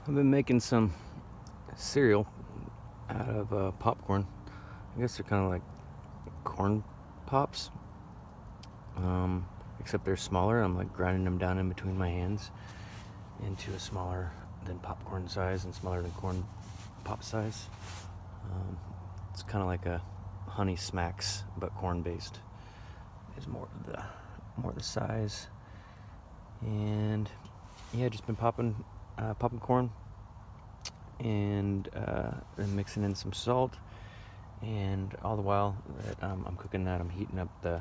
I've been making some cereal out of popcorn. I guess they're kind of like corn pops, except they're smaller. I'm like grinding them down in between my hands into a smaller than popcorn size and smaller than corn pop size. It's kind of like a Honey Smacks, but corn based. Is more of the size, and yeah, just been popping corn and then mixing in some salt, and all the while that I'm cooking that, I'm heating up the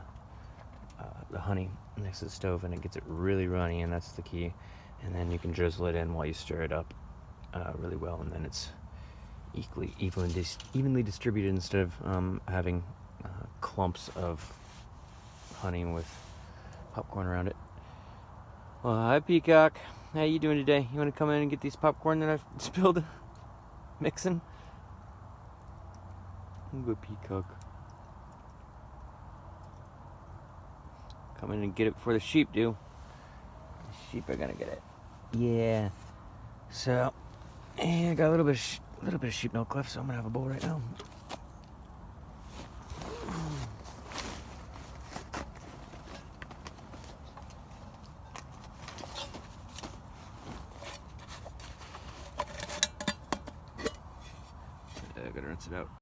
honey next to the stove, and it gets it really runny, and that's the key. And then you can drizzle it in while you stir it up really well, and then it's evenly distributed instead of having clumps of honey with popcorn around it. Well, hi Peacock. How you doing today? You want to come in and get these popcorn that I've spilled mixing? Good Peacock. Come in and get it before the sheep do. The sheep are gonna get it. Yeah. So, I got a little bit of sheep milk left, so I'm gonna have a bowl right now. I gotta rinse it out.